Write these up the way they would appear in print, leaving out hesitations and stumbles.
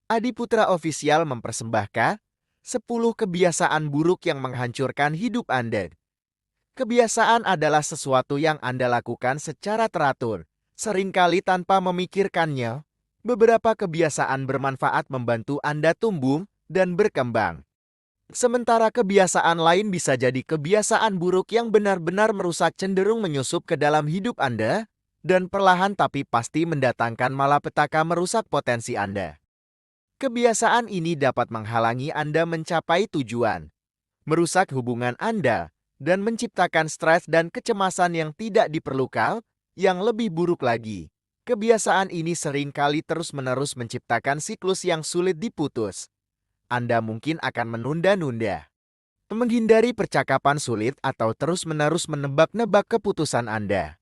Adiputra Official mempersembahkan 10 kebiasaan buruk yang menghancurkan hidup Anda. Kebiasaan adalah sesuatu yang Anda lakukan secara teratur, seringkali tanpa memikirkannya. Beberapa kebiasaan bermanfaat membantu Anda tumbuh dan berkembang. Sementara kebiasaan lain bisa jadi kebiasaan buruk yang benar-benar merusak, cenderung menyusup ke dalam hidup Anda, dan perlahan tapi pasti mendatangkan malapetaka, merusak potensi Anda. Kebiasaan ini dapat menghalangi Anda mencapai tujuan, merusak hubungan Anda, dan menciptakan stres dan kecemasan yang tidak diperlukan. Yang lebih buruk lagi, kebiasaan ini sering kali terus-menerus menciptakan siklus yang sulit diputus. Anda mungkin akan menunda-nunda, menghindari percakapan sulit, atau terus-menerus menebak-nebak keputusan Anda.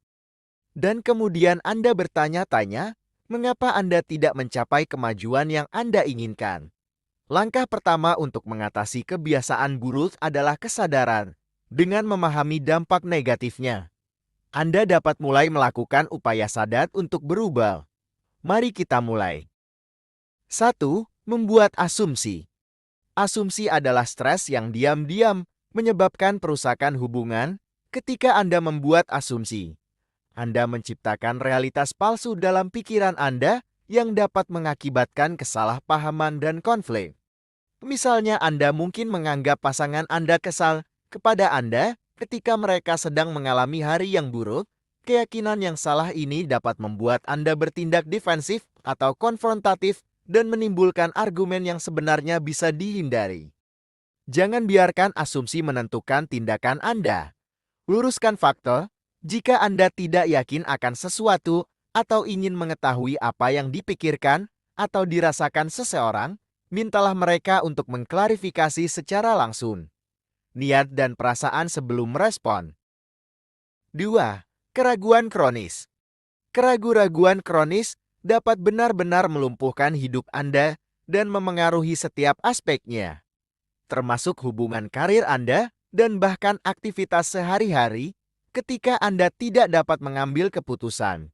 Dan kemudian Anda bertanya-tanya, mengapa Anda tidak mencapai kemajuan yang Anda inginkan? Langkah pertama untuk mengatasi kebiasaan buruk adalah kesadaran. Dengan memahami dampak negatifnya, Anda dapat mulai melakukan upaya sadar untuk berubah. Mari kita mulai. 1. Membuat asumsi. Asumsi adalah stres yang diam-diam menyebabkan perusakan hubungan. Ketika Anda membuat asumsi, Anda menciptakan realitas palsu dalam pikiran Anda yang dapat mengakibatkan kesalahpahaman dan konflik. Misalnya, Anda mungkin menganggap pasangan Anda kesal kepada Anda ketika mereka sedang mengalami hari yang buruk. Keyakinan yang salah ini dapat membuat Anda bertindak defensif atau konfrontatif dan menimbulkan argumen yang sebenarnya bisa dihindari. Jangan biarkan asumsi menentukan tindakan Anda. Luruskan fakta. Jika Anda tidak yakin akan sesuatu atau ingin mengetahui apa yang dipikirkan atau dirasakan seseorang, mintalah mereka untuk mengklarifikasi secara langsung niat dan perasaan sebelum merespon. 2. Keraguan kronis. Keraguan kronis dapat benar-benar melumpuhkan hidup Anda dan memengaruhi setiap aspeknya, termasuk hubungan karir Anda dan bahkan aktivitas sehari-hari. Ketika Anda tidak dapat mengambil keputusan,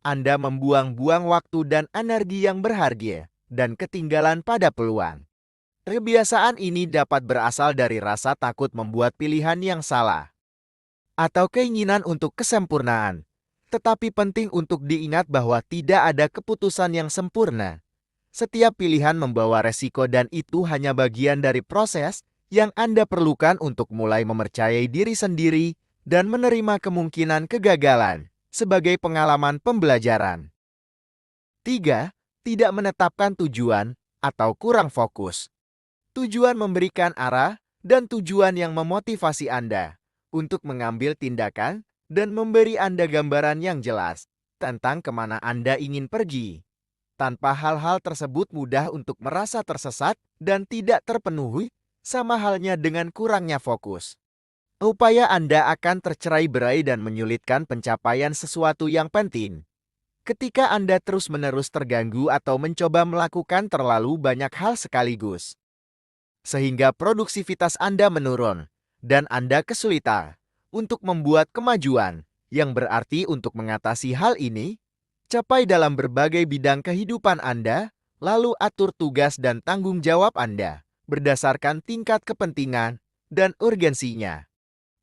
Anda membuang-buang waktu dan energi yang berharga dan ketinggalan pada peluang. Kebiasaan ini dapat berasal dari rasa takut membuat pilihan yang salah atau keinginan untuk kesempurnaan. Tetapi penting untuk diingat bahwa tidak ada keputusan yang sempurna. Setiap pilihan membawa resiko dan itu hanya bagian dari proses yang Anda perlukan untuk mulai mempercayai diri sendiri dan menerima kemungkinan kegagalan sebagai pengalaman pembelajaran. 3. Tidak menetapkan tujuan atau kurang fokus. Tujuan memberikan arah dan tujuan yang memotivasi Anda untuk mengambil tindakan dan memberi Anda gambaran yang jelas tentang kemana Anda ingin pergi. Tanpa hal-hal tersebut mudah untuk merasa tersesat dan tidak terpenuhi, sama halnya dengan kurangnya fokus. Upaya Anda akan tercerai-berai dan menyulitkan pencapaian sesuatu yang penting. Ketika Anda terus-menerus terganggu atau mencoba melakukan terlalu banyak hal sekaligus, sehingga produktivitas Anda menurun, dan Anda kesulitan untuk membuat kemajuan, yang berarti untuk mengatasi hal ini, capai dalam berbagai bidang kehidupan Anda, lalu atur tugas dan tanggung jawab Anda berdasarkan tingkat kepentingan dan urgensinya.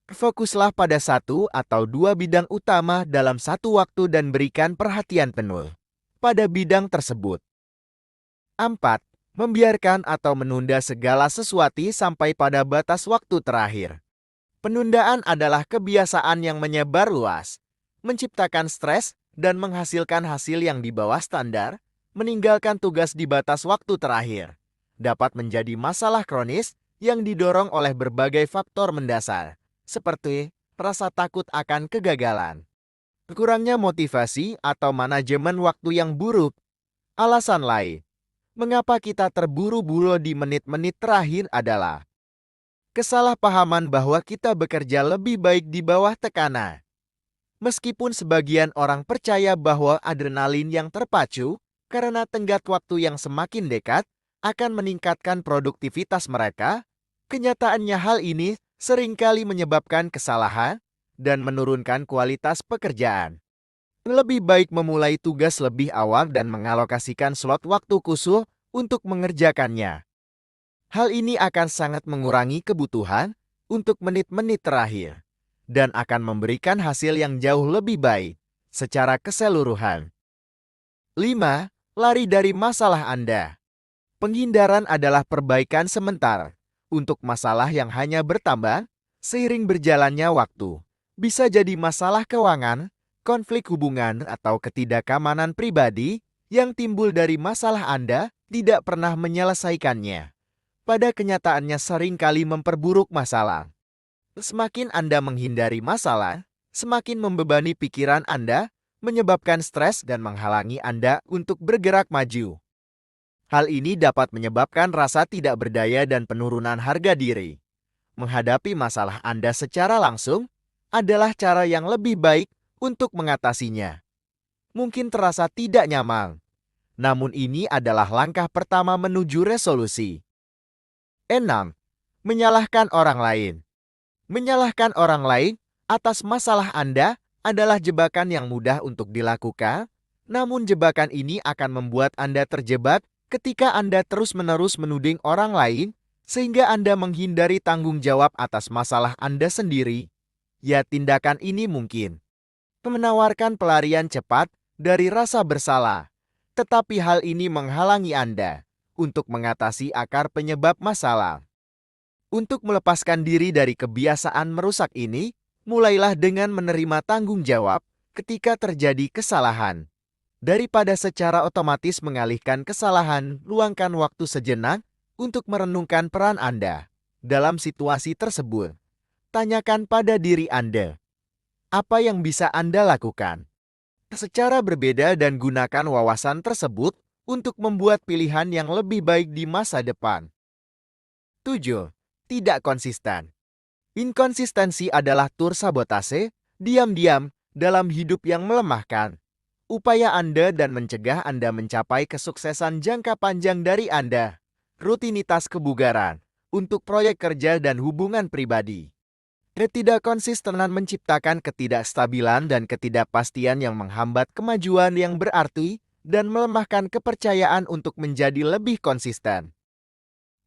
Fokuslah pada satu atau dua bidang utama dalam satu waktu dan berikan perhatian penuh pada bidang tersebut. 4. Membiarkan atau menunda segala sesuatu sampai pada batas waktu terakhir. Penundaan adalah kebiasaan yang menyebar luas, menciptakan stres, dan menghasilkan hasil yang di bawah standar. Meninggalkan tugas di batas waktu terakhir dapat menjadi masalah kronis yang didorong oleh berbagai faktor mendasar, seperti rasa takut akan kegagalan, kurangnya motivasi, atau manajemen waktu yang buruk. Alasan lain mengapa kita terburu-buru di menit-menit terakhir adalah kesalahpahaman bahwa kita bekerja lebih baik di bawah tekanan. Meskipun sebagian orang percaya bahwa adrenalin yang terpacu karena tenggat waktu yang semakin dekat akan meningkatkan produktivitas mereka, kenyataannya hal ini seringkali menyebabkan kesalahan dan menurunkan kualitas pekerjaan. Lebih baik memulai tugas lebih awal dan mengalokasikan slot waktu khusus untuk mengerjakannya. Hal ini akan sangat mengurangi kebutuhan untuk menit-menit terakhir dan akan memberikan hasil yang jauh lebih baik secara keseluruhan. 5. Lari dari masalah Anda. Penghindaran adalah perbaikan sementara untuk masalah yang hanya bertambah seiring berjalannya waktu. Bisa jadi masalah keuangan, konflik hubungan, atau ketidakamanan pribadi yang timbul dari masalah Anda tidak pernah menyelesaikannya. Pada kenyataannya seringkali memperburuk masalah. Semakin Anda menghindari masalah, semakin membebani pikiran Anda, menyebabkan stres dan menghalangi Anda untuk bergerak maju. Hal ini dapat menyebabkan rasa tidak berdaya dan penurunan harga diri. Menghadapi masalah Anda secara langsung adalah cara yang lebih baik untuk mengatasinya. Mungkin terasa tidak nyaman, namun ini adalah langkah pertama menuju resolusi. 6. Menyalahkan orang lain. Menyalahkan orang lain atas masalah Anda adalah jebakan yang mudah untuk dilakukan, namun jebakan ini akan membuat Anda terjebak ketika Anda terus-menerus menuding orang lain, sehingga Anda menghindari tanggung jawab atas masalah Anda sendiri. Ya, tindakan ini mungkin menawarkan pelarian cepat dari rasa bersalah, tetapi hal ini menghalangi Anda untuk mengatasi akar penyebab masalah. Untuk melepaskan diri dari kebiasaan merusak ini, mulailah dengan menerima tanggung jawab ketika terjadi kesalahan. Daripada secara otomatis mengalihkan kesalahan, luangkan waktu sejenak untuk merenungkan peran Anda dalam situasi tersebut. Tanyakan pada diri Anda, apa yang bisa Anda lakukan secara berbeda dan gunakan wawasan tersebut untuk membuat pilihan yang lebih baik di masa depan. 7. Tidak konsisten. Inkonsistensi adalah tur sabotase, diam-diam, dalam hidup yang melemahkan upaya Anda dan mencegah Anda mencapai kesuksesan jangka panjang dari Anda. Rutinitas kebugaran untuk proyek kerja dan hubungan pribadi. Ketidakkonsistenan menciptakan ketidakstabilan dan ketidakpastian yang menghambat kemajuan yang berarti dan melemahkan kepercayaan untuk menjadi lebih konsisten.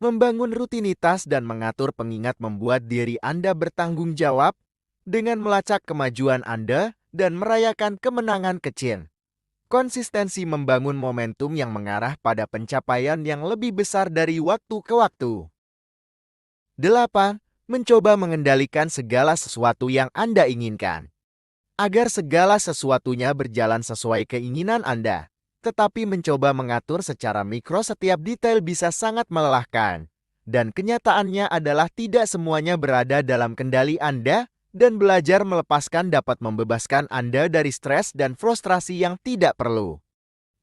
Membangun rutinitas dan mengatur pengingat membuat diri Anda bertanggung jawab dengan melacak kemajuan Anda dan merayakan kemenangan kecil. Konsistensi membangun momentum yang mengarah pada pencapaian yang lebih besar dari waktu ke waktu. 8. Mencoba mengendalikan segala sesuatu yang Anda inginkan. Agar segala sesuatunya berjalan sesuai keinginan Anda, tetapi mencoba mengatur secara mikro setiap detail bisa sangat melelahkan. Dan kenyataannya adalah tidak semuanya berada dalam kendali Anda, dan belajar melepaskan dapat membebaskan Anda dari stres dan frustrasi yang tidak perlu.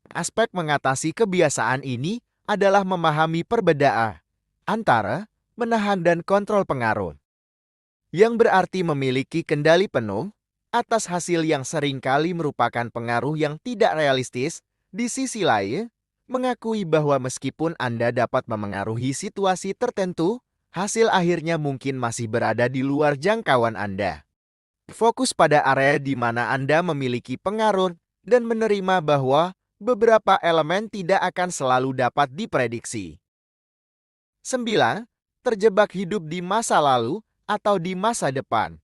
Aspek mengatasi kebiasaan ini adalah memahami perbedaan antara menahan dan kontrol pengaruh, yang berarti memiliki kendali penuh atas hasil yang seringkali merupakan pengaruh yang tidak realistis. Di sisi lain, mengakui bahwa meskipun Anda dapat memengaruhi situasi tertentu, hasil akhirnya mungkin masih berada di luar jangkauan Anda. Fokus pada area di mana Anda memiliki pengaruh dan menerima bahwa beberapa elemen tidak akan selalu dapat diprediksi. 9. Terjebak hidup di masa lalu atau di masa depan.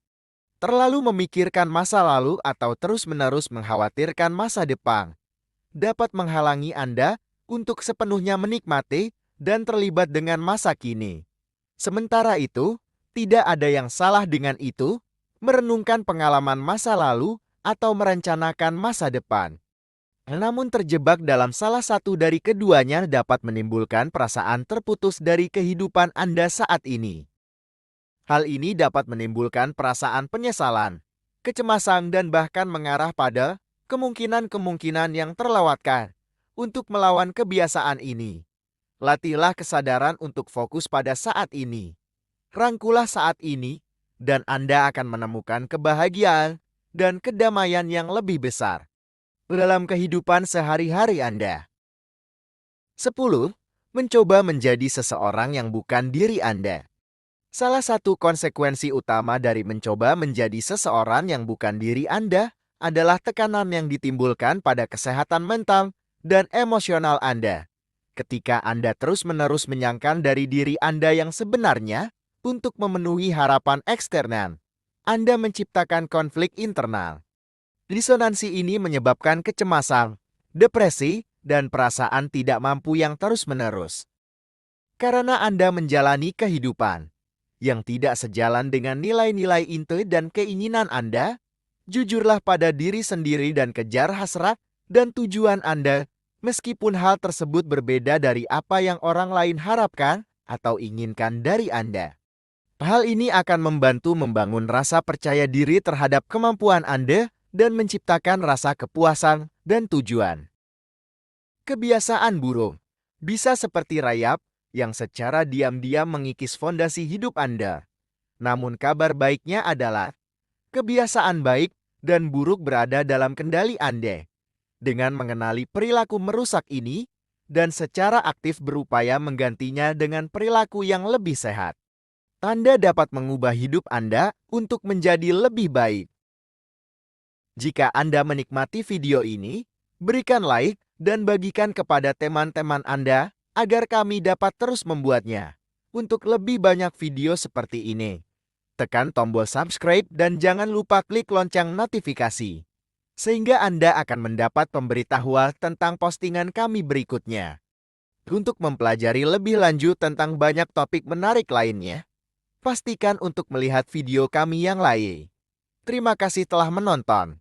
Terlalu memikirkan masa lalu atau terus-menerus mengkhawatirkan masa depan dapat menghalangi Anda untuk sepenuhnya menikmati dan terlibat dengan masa kini. Sementara itu, tidak ada yang salah dengan itu, merenungkan pengalaman masa lalu atau merencanakan masa depan. Namun terjebak dalam salah satu dari keduanya dapat menimbulkan perasaan terputus dari kehidupan Anda saat ini. Hal ini dapat menimbulkan perasaan penyesalan, kecemasan, dan bahkan mengarah pada kemungkinan-kemungkinan yang terlewatkan. Untuk melawan kebiasaan ini, latihlah kesadaran untuk fokus pada saat ini. Rangkulah saat ini, dan Anda akan menemukan kebahagiaan dan kedamaian yang lebih besar dalam kehidupan sehari-hari Anda. 10. Mencoba menjadi seseorang yang bukan diri Anda. Salah satu konsekuensi utama dari mencoba menjadi seseorang yang bukan diri Anda adalah tekanan yang ditimbulkan pada kesehatan mental dan emosional Anda. Ketika Anda terus-menerus menyangkal dari diri Anda yang sebenarnya untuk memenuhi harapan eksternal, Anda menciptakan konflik internal. Disonansi ini menyebabkan kecemasan, depresi, dan perasaan tidak mampu yang terus-menerus. Karena Anda menjalani kehidupan yang tidak sejalan dengan nilai-nilai inti dan keinginan Anda, jujurlah pada diri sendiri dan kejar hasrat dan tujuan Anda, meskipun hal tersebut berbeda dari apa yang orang lain harapkan atau inginkan dari Anda. Hal ini akan membantu membangun rasa percaya diri terhadap kemampuan Anda dan menciptakan rasa kepuasan dan tujuan. Kebiasaan buruk bisa seperti rayap yang secara diam-diam mengikis fondasi hidup Anda. Namun kabar baiknya adalah kebiasaan baik dan buruk berada dalam kendali Anda. Dengan mengenali perilaku merusak ini dan secara aktif berupaya menggantinya dengan perilaku yang lebih sehat, Anda dapat mengubah hidup Anda untuk menjadi lebih baik. Jika Anda menikmati video ini, berikan like dan bagikan kepada teman-teman Anda agar kami dapat terus membuatnya. Untuk lebih banyak video seperti ini, tekan tombol subscribe dan jangan lupa klik lonceng notifikasi, sehingga Anda akan mendapat pemberitahuan tentang postingan kami berikutnya. Untuk mempelajari lebih lanjut tentang banyak topik menarik lainnya, pastikan untuk melihat video kami yang lain. Terima kasih telah menonton.